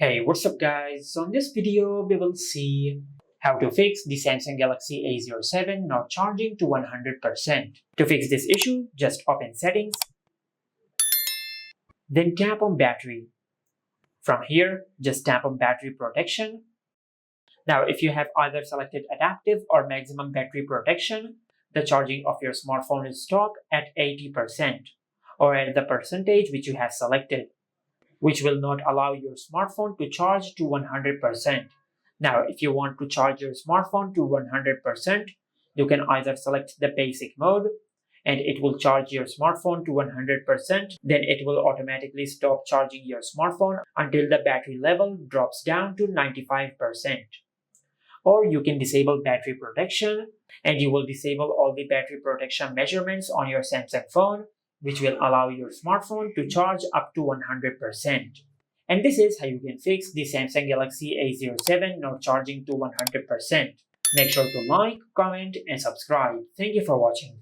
Hey, what's up guys? So in this video, we will see how to fix the Samsung Galaxy A07 not charging to 100%. To fix this issue, just open settings, then tap on battery. From here, just tap on battery protection. Now, if you have either selected adaptive or maximum battery protection, the charging of your smartphone is stopped at 80% or at the percentage which you have selected, which will not allow your smartphone to charge to 100%. Now, if you want to charge your smartphone to 100%, you can either select the basic mode and it will charge your smartphone to 100%. Then it will automatically stop charging your smartphone until the battery level drops down to 95%. Or you can disable battery protection and you will disable all the battery protection measurements on your Samsung phone, which will allow your smartphone to charge up to 100%. And this is how you can fix the Samsung Galaxy A07 not charging to 100%. Make sure to like, comment, and subscribe. Thank you for watching.